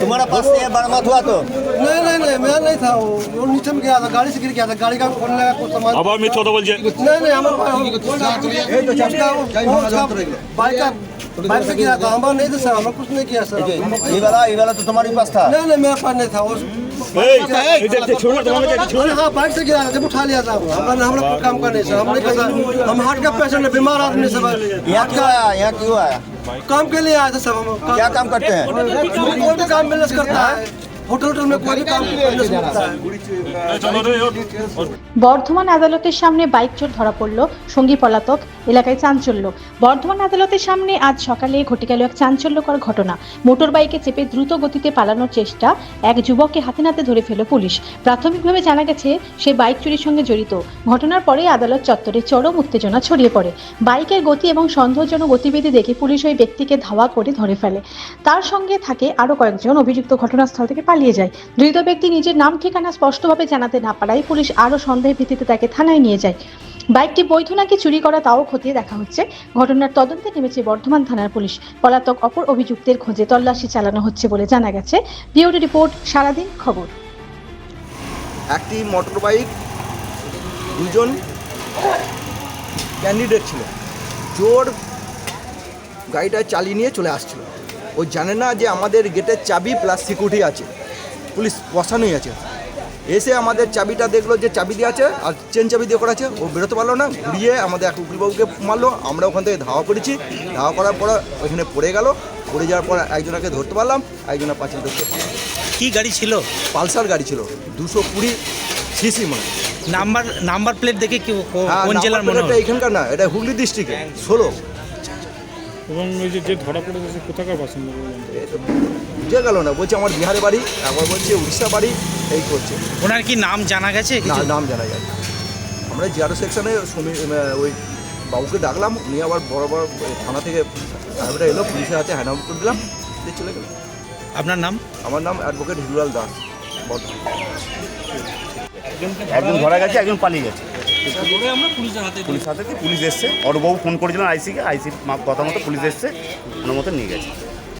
तुम्हारा पास से बरामद हुआ तो? नहीं नहीं नहीं, मैं नहीं था। वो नीचे में गया था, गाड़ी से गिर गया था। गाड़ी का खोलने लगा कुछ सामान। আবার মিথ্যা কথা বলছে। नहीं नहीं, हमारे बाइक से गिरा था। हमारा नहीं था सर, हमारा कुछ नहीं किया सर। ये वाला तो तुम्हारे पास था? नहीं नहीं, मेरे पास नहीं था। हाँ, बाइक से गिरा था, जब उठा लिया था। हम लोग काम का नहीं सर, हम नहीं पता। हम हार्ट का पेशेंट है, बीमार आदमी सब। यहाँ क्यों आया? यहाँ क्यों आया? काम के लिए आया था सब। हम क्या काम करते हैं? कोई भी काम बिजनेस करता है, होटल में कोई भी काम बिजनेस करता है। বর্ধমান আদালতের সামনে বাইক চোর ধরা পড়ল, সঙ্গী পলাতক, এলাকায় চাঞ্চল্য। বর্ধমান আদালতের সামনে আজ সকালে ঘটে গেল এক চাঞ্চল্যকর ঘটনা। মোটর বাইকে চেপে দ্রুত গতিতে পালানোর চেষ্টা এক যুবককে হাতে নাতে ধরে ফেল পুলিশ। প্রাথমিকভাবে জানা গেছে সে বাইক চুরির সঙ্গে জড়িত। ঘটনার পরে আদালত চত্বরে চরম উত্তেজনা ছড়িয়ে পড়ে। বাইকের গতি এবং সন্দেহজনক গতিবিধি দেখে পুলিশ ওই ব্যক্তিকে ধাওয়া করে ধরে ফেলে। তার সঙ্গে থাকে আরও কয়েকজন। অভিযুক্ত ঘটনাস্থল থেকে পালিয়ে যায়। ধৃত ব্যক্তি নিজের নাম ঠিকানা স্পষ্টভাবে জানাতে না পারায় পুলিশ আরও সন্দেহের ভিত্তিতে তাকে থানায় নিয়ে যায়। বাইকটি বৈধ নাকি চুরি করা তাও খতিয়ে দেখা হচ্ছে। ঘটনার তদন্তে নেমেছে বর্ধমান থানার পুলিশ। পলাতক অপর অভিযুক্তের খোঁজে তল্লাশি চালানো হচ্ছে বলে জানা গেছে। ব্যুরো রিপোর্ট, সারাদিন খবর। একটি মোটর বাইক, দুজন ক্যান্ডিডেট ছিল। চোর গাড়িটা চালিয়ে নিয়ে চলে আসছিল। ও জানে না যে আমাদের গেটের চাবি প্লাস সিকিউরিটি আছে, পুলিশ বসানোই আছে। এসে আমাদের চাবিটা দেখলো যে চাবি দিয়ে আছে আর চেন চাবি দিয়ে করা আছে। ও বেরোতে পারলো না, ঘুরিয়ে আমাদের এক উকিলবাবুকে মারলো। আমরা ওখান থেকে ধাওয়া করেছি। ধাওয়া করার পর ওইখানে পড়ে গেল। পড়ে যাওয়ার পর একজনকে ধরতে পারলাম, একজনের পাঁচিল ধরতে পারলাম। কি গাড়ি ছিল? পালসার গাড়ি ছিল, 220 সিসি মানে। নাম্বার প্লেট দেখে কি হ্যাঁ, কোন জেলার মনে এটা হয়? এখানকার না, এটা হুগলি ডিস্ট্রিক্টে 16। এবং ওই যে ধরা পড়ে গেছে কোথাকার বাসিন্দা বললেন? বুঝে গেল না, বলছে আমার বিহারে বাড়ি, একবার বলছে উড়িষ্যা বাড়ি, এই করছে। ওনার কি নাম জানা গেছে? না, নাম জানা যায় না। আমরা জিআরও সেকশনে ওই বাবুকে ডাকলাম, উনি আবার বড় থানা থেকে ড্রাইভারটা এলো, পুলিশের হাতে হ্যান্ড ওভার করে দিলাম, দিয়ে চলে গেল। আপনার নাম? আমার নাম অ্যাডভোকেট হিরুলাল দাস, বর্ধমান। একজন ধরা গেছে, একজন পালিয়ে গেছে। পুলিশ এসছে, অরবাবু ফোন করেছিলেন আইসিকে, আইসি কথা মতো পুলিশ এসছে, ওনার মতো নিয়ে গেছে।